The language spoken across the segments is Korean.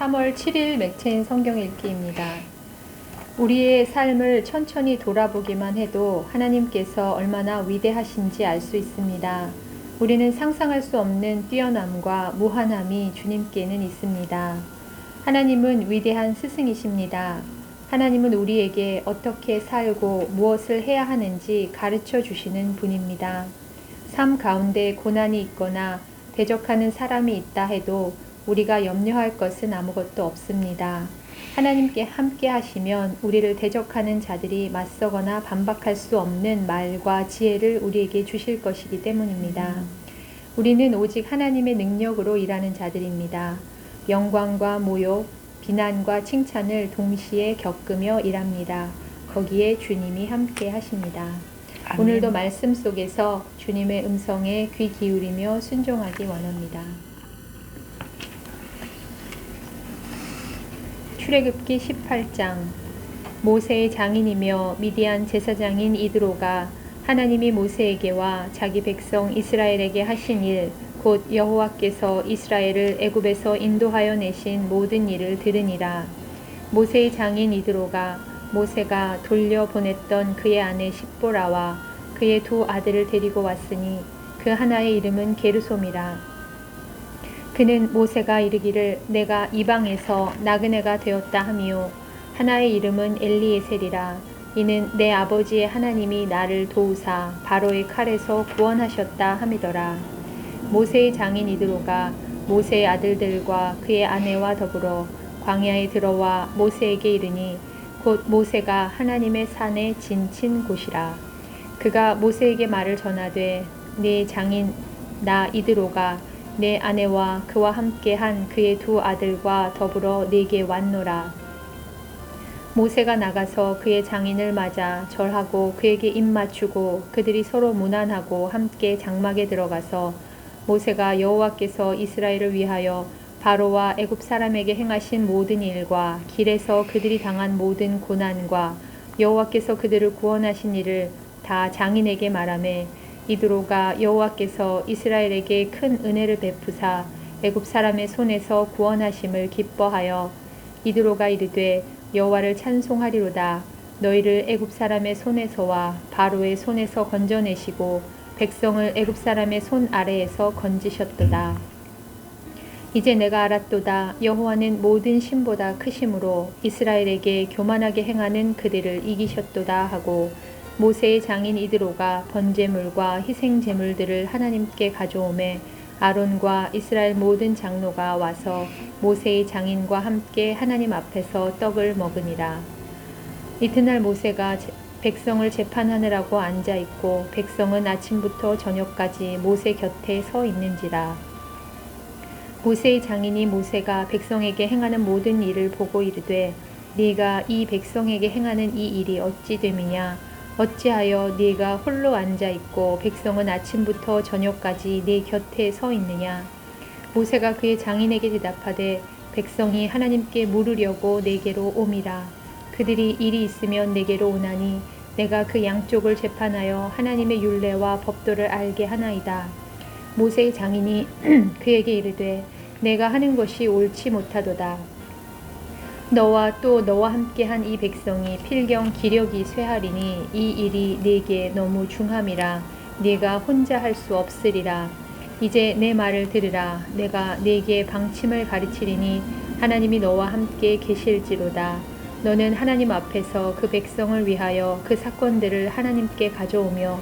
3월 7일 맥체인 성경 읽기입니다. 우리의 삶을 천천히 돌아보기만 해도 하나님께서 얼마나 위대하신지 알 수 있습니다. 우리는 상상할 수 없는 뛰어남과 무한함이 주님께는 있습니다. 하나님은 위대한 스승이십니다. 하나님은 우리에게 어떻게 살고 무엇을 해야 하는지 가르쳐 주시는 분입니다. 삶 가운데 고난이 있거나 대적하는 사람이 있다 해도 우리가 염려할 것은 아무것도 없습니다. 하나님께 함께 하시면 우리를 대적하는 자들이 맞서거나 반박할 수 없는 말과 지혜를 우리에게 주실 것이기 때문입니다. 우리는 오직 하나님의 능력으로 일하는 자들입니다. 영광과 모욕, 비난과 칭찬을 동시에 겪으며 일합니다. 거기에 주님이 함께 하십니다. 아멘. 오늘도 말씀 속에서 주님의 음성에 귀 기울이며 순종하기 원합니다. 출애굽기 18장. 모세의 장인이며 미디안 제사장인 이드로가 하나님이 모세에게와 자기 백성 이스라엘에게 하신 일, 곧 여호와께서 이스라엘을 애굽에서 인도하여 내신 모든 일을 들으니라. 모세의 장인 이드로가 모세가 돌려보냈던 그의 아내 십보라와 그의 두 아들을 데리고 왔으니 그 하나의 이름은 게르솜이라. 그는 모세가 이르기를 내가 이방에서 나그네가 되었다 하미요 하나의 이름은 엘리에셀이라. 이는 내 아버지의 하나님이 나를 도우사 바로의 칼에서 구원하셨다 함이더라. 모세의 장인 이드로가 모세의 아들들과 그의 아내와 더불어 광야에 들어와 모세에게 이르니 곧 모세가 하나님의 산에 진친 곳이라. 그가 모세에게 말을 전하되 네 장인 나 이드로가 내 아내와 그와 함께 한 그의 두 아들과 더불어 네게 왔노라. 모세가 나가서 그의 장인을 맞아 절하고 그에게 입 맞추고 그들이 서로 문안하고 함께 장막에 들어가서 모세가 여호와께서 이스라엘을 위하여 바로와 애굽 사람에게 행하신 모든 일과 길에서 그들이 당한 모든 고난과 여호와께서 그들을 구원하신 일을 다 장인에게 말하매 이드로가 여호와께서 이스라엘에게 큰 은혜를 베푸사 애굽 사람의 손에서 구원하심을 기뻐하여 이드로가 이르되 여호와를 찬송하리로다. 너희를 애굽 사람의 손에서와 바로의 손에서 건져내시고 백성을 애굽 사람의 손 아래에서 건지셨도다. 이제 내가 알았도다. 여호와는 모든 신보다 크심으로 이스라엘에게 교만하게 행하는 그들을 이기셨도다 하고 모세의 장인 이드로가 번제물과 희생제물들을 하나님께 가져오매 아론과 이스라엘 모든 장로가 와서 모세의 장인과 함께 하나님 앞에서 떡을 먹으니라. 이튿날 모세가 백성을 재판하느라고 앉아있고 백성은 아침부터 저녁까지 모세 곁에 서 있는지라. 모세의 장인이 모세가 백성에게 행하는 모든 일을 보고 이르되 네가 이 백성에게 행하는 이 일이 어찌 됨이냐. 어찌하여 네가 홀로 앉아있고 백성은 아침부터 저녁까지 네 곁에 서 있느냐. 모세가 그의 장인에게 대답하되 백성이 하나님께 물으려고 내게로 옴이라. 그들이 일이 있으면 내게로 오나니 내가 그 양쪽을 재판하여 하나님의 율례와 법도를 알게 하나이다. 모세의 장인이 그에게 이르되 내가 하는 것이 옳지 못하도다. 너와 또 너와 함께한 이 백성이 필경 기력이 쇠하리니 이 일이 네게 너무 중함이라. 네가 혼자 할 수 없으리라. 이제 내 말을 들으라. 내가 네게 방침을 가르치리니 하나님이 너와 함께 계실지로다. 너는 하나님 앞에서 그 백성을 위하여 그 사건들을 하나님께 가져오며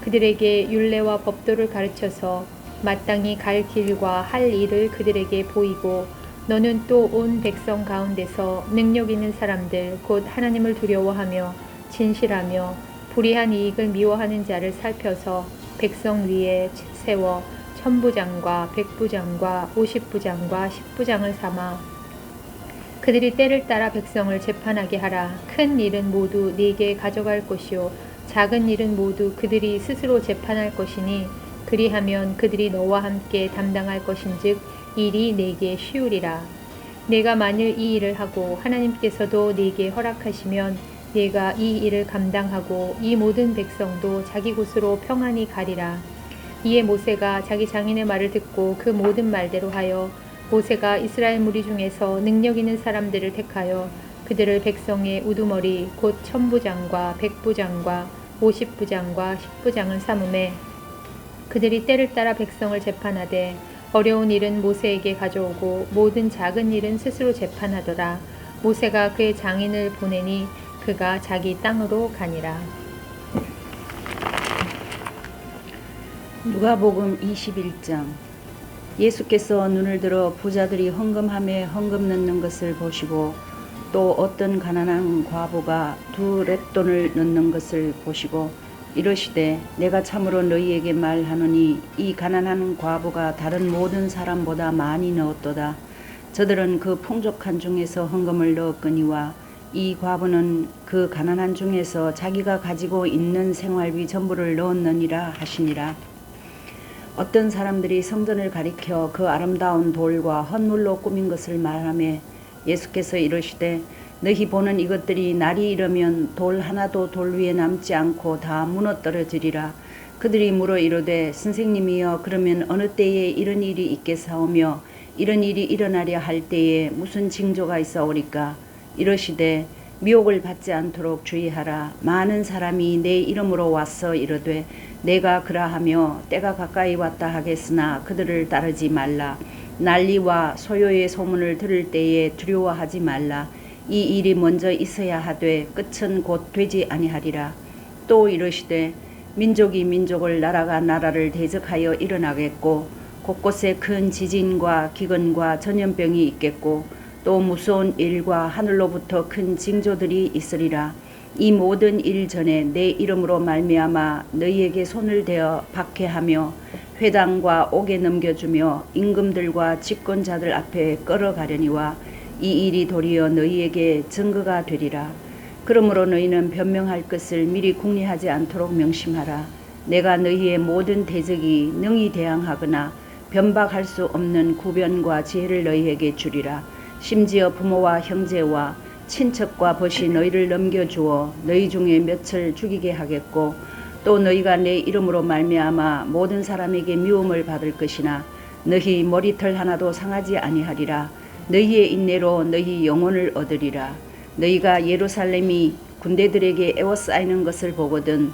그들에게 율례와 법도를 가르쳐서 마땅히 갈 길과 할 일을 그들에게 보이고 너는 또 온 백성 가운데서 능력 있는 사람들 곧 하나님을 두려워하며 진실하며 불의한 이익을 미워하는 자를 살펴서 백성 위에 세워 천부장과 백부장과 50부장과 10부장을 삼아 그들이 때를 따라 백성을 재판하게 하라. 큰 일은 모두 네게 가져갈 것이요 작은 일은 모두 그들이 스스로 재판할 것이니 그리하면 그들이 너와 함께 담당할 것인즉 일이 네게 쉬우리라. 내가 만일 이 일을 하고 하나님께서도 네게 허락하시면 네가 이 일을 감당하고 이 모든 백성도 자기 곳으로 평안히 가리라. 이에 모세가 자기 장인의 말을 듣고 그 모든 말대로 하여 모세가 이스라엘 무리 중에서 능력 있는 사람들을 택하여 그들을 백성의 우두머리 곧 천부장과 백부장과 50부장과 10부장을 삼음에 그들이 때를 따라 백성을 재판하되 어려운 일은 모세에게 가져오고 모든 작은 일은 스스로 재판하더라. 모세가 그의 장인을 보내니 그가 자기 땅으로 가니라. 누가복음 21장. 예수께서 눈을 들어 부자들이 헌금함에 헌금 넣는 것을 보시고 또 어떤 가난한 과부가 2 렙돈을 넣는 것을 보시고 이르시되 내가 참으로 너희에게 말하노니 이 가난한 과부가 다른 모든 사람보다 많이 넣었도다. 저들은 그 풍족한 중에서 헌금을 넣었거니와 이 과부는 그 가난한 중에서 자기가 가지고 있는 생활비 전부를 넣었느니라 하시니라. 어떤 사람들이 성전을 가리켜 그 아름다운 돌과 헌물로 꾸민 것을 말하며 예수께서 이르시되 너희 보는 이것들이 날이 이르면 돌 하나도 돌 위에 남지 않고 다 무너뜨려지리라. 그들이 물어 이르되 선생님이여 그러면 어느 때에 이런 일이 있겠사오며 이런 일이 일어나려 할 때에 무슨 징조가 있사오리까? 이르시되 미혹을 받지 않도록 주의하라. 많은 사람이 내 이름으로 와서 이르되 내가 그라하며 때가 가까이 왔다 하겠으나 그들을 따르지 말라. 난리와 소요의 소문을 들을 때에 두려워하지 말라. 이 일이 먼저 있어야 하되 끝은 곧 되지 아니하리라. 또 이르시되 민족이 민족을 나라가 나라를 대적하여 일어나겠고 곳곳에 큰 지진과 기근과 전염병이 있겠고 또 무서운 일과 하늘로부터 큰 징조들이 있으리라. 이 모든 일 전에 내 이름으로 말미암아 너희에게 손을 대어 박해하며 회당과 옥에 넘겨주며 임금들과 집권자들 앞에 끌어가려니와 이 일이 도리어 너희에게 증거가 되리라. 그러므로 너희는 변명할 것을 미리 궁리하지 않도록 명심하라. 내가 너희의 모든 대적이 능히 대항하거나 변박할 수 없는 구변과 지혜를 너희에게 주리라. 심지어 부모와 형제와 친척과 벗이 너희를 넘겨주어 너희 중에 몇을 죽이게 하겠고 또 너희가 내 이름으로 말미암아 모든 사람에게 미움을 받을 것이나 너희 머리털 하나도 상하지 아니하리라. 너희의 인내로 너희 영혼을 얻으리라. 너희가 예루살렘이 군대들에게 에워싸이는 것을 보거든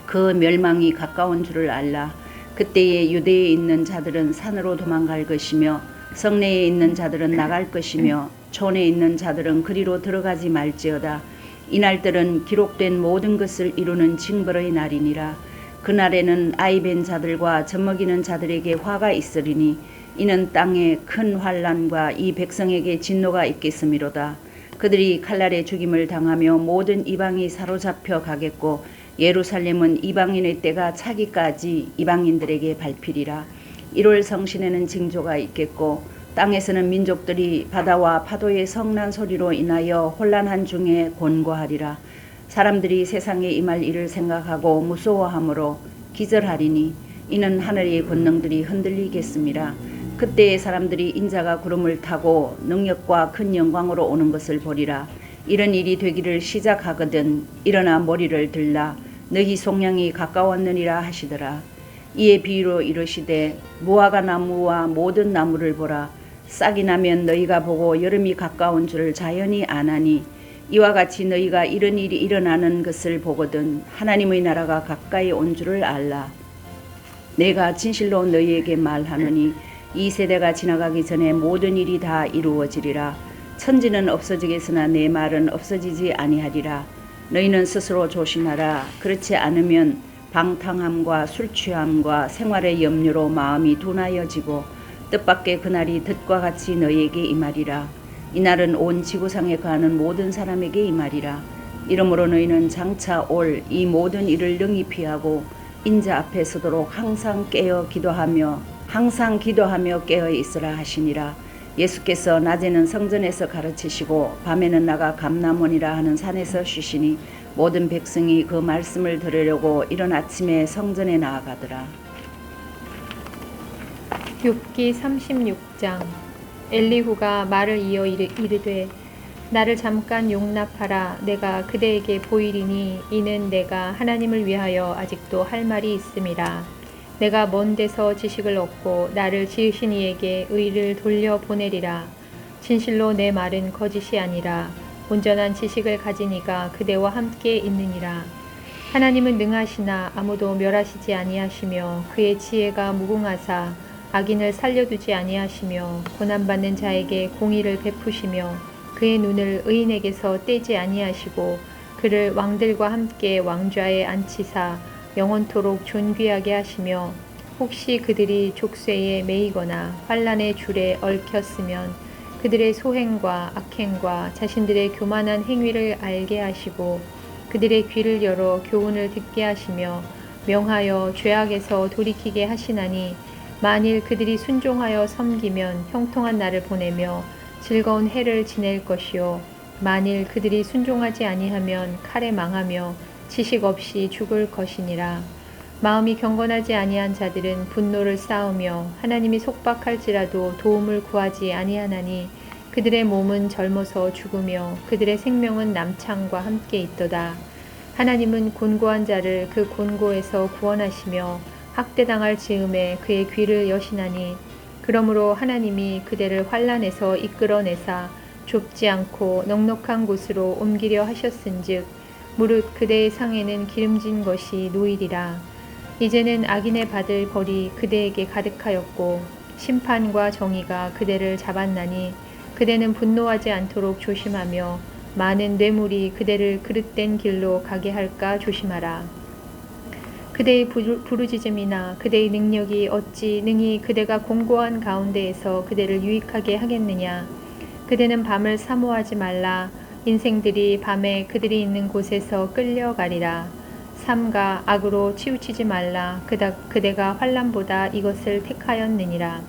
그 멸망이 가까운 줄을 알라. 그때에 유대에 있는 자들은 산으로 도망갈 것이며 성내에 있는 자들은 나갈 것이며 촌에 있는 자들은 그리로 들어가지 말지어다. 이날들은 기록된 모든 것을 이루는 징벌의 날이니라. 그날에는 아이벤 자들과 젖먹이는 자들에게 화가 있으리니 이는 땅에 큰 환난과 이 백성에게 진노가 있겠음이로다. 그들이 칼날에 죽임을 당하며 모든 이방이 사로잡혀 가겠고 예루살렘은 이방인의 때가 차기까지 이방인들에게 밟히리라. 1월 성신에는 징조가 있겠고 땅에서는 민족들이 바다와 파도의 성난 소리로 인하여 혼란한 중에 곤고하리라. 사람들이 세상에 임할 일을 생각하고 무서워하므로 기절하리니 이는 하늘의 권능들이 흔들리겠습니다. 그때의 사람들이 인자가 구름을 타고 능력과 큰 영광으로 오는 것을 보리라. 이런 일이 되기를 시작하거든 일어나 머리를 들라. 너희 속량이 가까웠느니라 하시더라. 이에 비유로 이르시되 무화과 나무와 모든 나무를 보라. 싹이 나면 너희가 보고 여름이 가까운 줄을 자연히 아나니 이와 같이 너희가 이런 일이 일어나는 것을 보거든 하나님의 나라가 가까이 온 줄을 알라. 내가 진실로 너희에게 말하노니 이 세대가 지나가기 전에 모든 일이 다 이루어지리라. 천지는 없어지겠으나 내 말은 없어지지 아니하리라. 너희는 스스로 조심하라. 그렇지 않으면 방탕함과 술취함과 생활의 염려로 마음이 둔하여지고 뜻밖의 그날이 덫과 같이 너희에게 임하리라. 이날은 온 지구상에 거하는 모든 사람에게 임하리라. 이러므로 너희는 장차 올 이 모든 일을 능히 피하고 인자 앞에 서도록 항상 기도하며 깨어 있으라 하시니라. 예수께서 낮에는 성전에서 가르치시고 밤에는 나가 감람원이라 하는 산에서 쉬시니 모든 백성이 그 말씀을 들으려고 이른 아침에 성전에 나아가더라. 욥기 36장. 엘리후가 말을 이어 이르되 나를 잠깐 용납하라. 내가 그대에게 보이리니 이는 내가 하나님을 위하여 아직도 할 말이 있음이라. 내가 먼 데서 지식을 얻고 나를 지으신 이에게 의를 돌려 보내리라. 진실로 내 말은 거짓이 아니라 온전한 지식을 가진 이가 그대와 함께 있느니라. 하나님은 능하시나 아무도 멸하시지 아니하시며 그의 지혜가 무궁하사 악인을 살려두지 아니하시며 고난받는 자에게 공의를 베푸시며 그의 눈을 의인에게서 떼지 아니하시고 그를 왕들과 함께 왕좌에 앉히사 영원토록 존귀하게 하시며 혹시 그들이 족쇄에 매이거나 환난의 줄에 얽혔으면 그들의 소행과 악행과 자신들의 교만한 행위를 알게 하시고 그들의 귀를 열어 교훈을 듣게 하시며 명하여 죄악에서 돌이키게 하시나니 만일 그들이 순종하여 섬기면 형통한 날을 보내며 즐거운 해를 지낼 것이요 만일 그들이 순종하지 아니하면 칼에 망하며 지식 없이 죽을 것이니라. 마음이 경건하지 아니한 자들은 분노를 쌓으며 하나님이 속박할지라도 도움을 구하지 아니하나니 그들의 몸은 젊어서 죽으며 그들의 생명은 남창과 함께 있도다. 하나님은 곤고한 자를 그 곤고에서 구원하시며 학대당할 즈음에 그의 귀를 여시나니 그러므로 하나님이 그대를 환난에서 이끌어내사 좁지 않고 넉넉한 곳으로 옮기려 하셨은즉 무릇 그대의 상에는 기름진 것이 놓이리라. 이제는 악인의 받을 벌이 그대에게 가득하였고 심판과 정의가 그대를 잡았나니 그대는 분노하지 않도록 조심하며 많은 뇌물이 그대를 그릇된 길로 가게 할까 조심하라. 그대의 부르짖음이나 그대의 능력이 어찌 능히 그대가 공고한 가운데에서 그대를 유익하게 하겠느냐. 그대는 밤을 사모하지 말라. 인생들이 밤에 그들이 있는 곳에서 끌려가리라. 삼가 악으로 치우치지 말라. 그대가 환난보다 이것을 택하였느니라.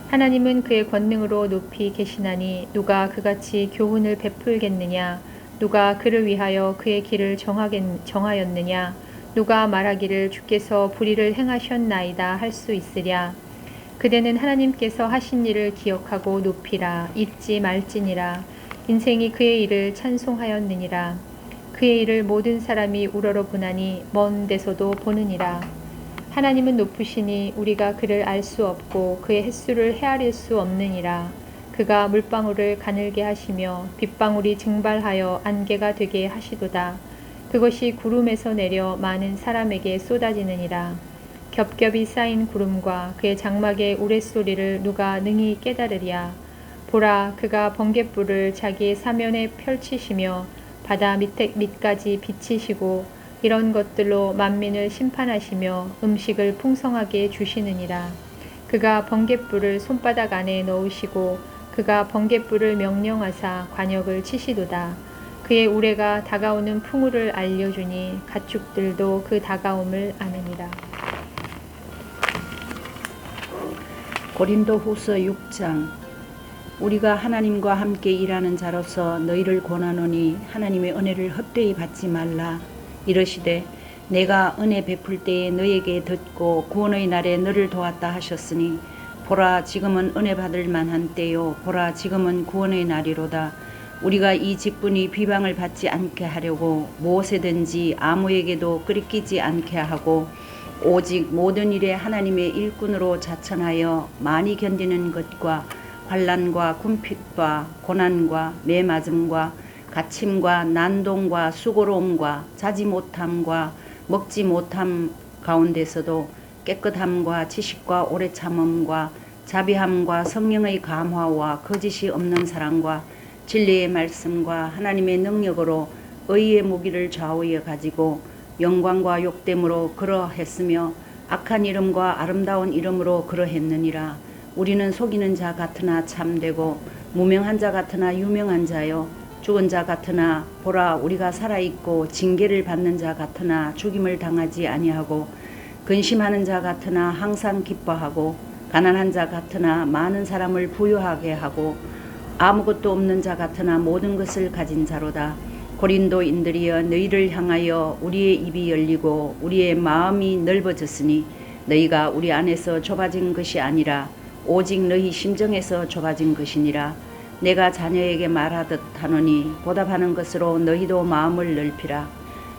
하나님은 그의 권능으로 높이 계시나니 누가 그같이 교훈을 베풀겠느냐. 누가 그를 위하여 그의 길을 정하였느냐. 누가 말하기를 주께서 불의를 행하셨나이다 할 수 있으랴. 그대는 하나님께서 하신 일을 기억하고 높이라. 잊지 말지니라. 인생이 그의 일을 찬송하였느니라. 그의 일을 모든 사람이 우러러 보나니 먼 데서도 보느니라. 하나님은 높으시니 우리가 그를 알 수 없고 그의 횟수를 헤아릴 수 없느니라. 그가 물방울을 가늘게 하시며 빗방울이 증발하여 안개가 되게 하시도다. 그것이 구름에서 내려 많은 사람에게 쏟아지느니라. 겹겹이 쌓인 구름과 그의 장막의 우레소리를 누가 능히 깨달으랴. 보라, 그가 번갯불을 자기의 사면에 펼치시며 바다 밑까지 비치시고 이런 것들로 만민을 심판하시며 음식을 풍성하게 주시느니라. 그가 번갯불을 손바닥 안에 넣으시고 그가 번갯불을 명령하사 관역을 치시도다. 그의 우레가 다가오는 풍우를 알려주니 가축들도 그 다가옴을 아느니라. 고린도후서 6장. 우리가 하나님과 함께 일하는 자로서 너희를 권하노니 하나님의 은혜를 헛되이 받지 말라. 이르시되 내가 은혜 베풀 때에 너희에게 듣고 구원의 날에 너를 도왔다 하셨으니 보라, 지금은 은혜 받을 만한 때요, 보라, 지금은 구원의 날이로다. 우리가 이 직분이 비방을 받지 않게 하려고 무엇에든지 아무에게도 끄리끼지 않게 하고 오직 모든 일에 하나님의 일꾼으로 자천하여 많이 견디는 것과 환난과 궁핍과 고난과 매맞음과 갇힘과 난동과 수고로움과 자지 못함과 먹지 못함 가운데서도 깨끗함과 지식과 오래 참음과 자비함과 성령의 감화와 거짓이 없는 사랑과 진리의 말씀과 하나님의 능력으로 의의 무기를 좌우에 가지고 영광과 욕됨으로 그러했으며 악한 이름과 아름다운 이름으로 그러했느니라. 우리는 속이는 자 같으나 참되고 무명한 자 같으나 유명한 자요, 죽은 자 같으나 보라 우리가 살아있고 징계를 받는 자 같으나 죽임을 당하지 아니하고 근심하는 자 같으나 항상 기뻐하고 가난한 자 같으나 많은 사람을 부유하게 하고 아무것도 없는 자 같으나 모든 것을 가진 자로다. 고린도인들이여, 너희를 향하여 우리의 입이 열리고 우리의 마음이 넓어졌으니 너희가 우리 안에서 좁아진 것이 아니라 오직 너희 심정에서 좁아진 것이니라. 내가 자녀에게 말하듯 하노니 보답하는 것으로 너희도 마음을 넓히라.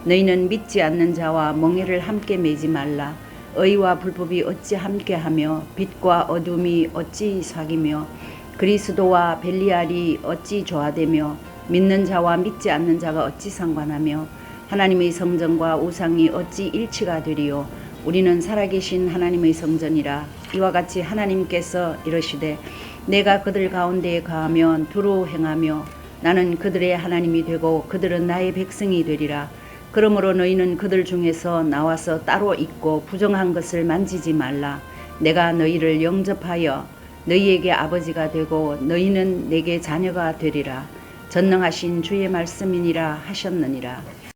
너희는 믿지 않는 자와 멍에를 함께 매지 말라. 의와 불법이 어찌 함께하며 빛과 어둠이 어찌 사귀며 그리스도와 벨리알이 어찌 조화되며 믿는 자와 믿지 않는 자가 어찌 상관하며 하나님의 성전과 우상이 어찌 일치가 되리요. 우리는 살아계신 하나님의 성전이라. 이와 같이 하나님께서 이르시되 내가 그들 가운데에 거하면 두루 행하며 나는 그들의 하나님이 되고 그들은 나의 백성이 되리라. 그러므로 너희는 그들 중에서 나와서 따로 있고 부정한 것을 만지지 말라. 내가 너희를 영접하여 너희에게 아버지가 되고 너희는 내게 자녀가 되리라. 전능하신 주의 말씀이니라 하셨느니라.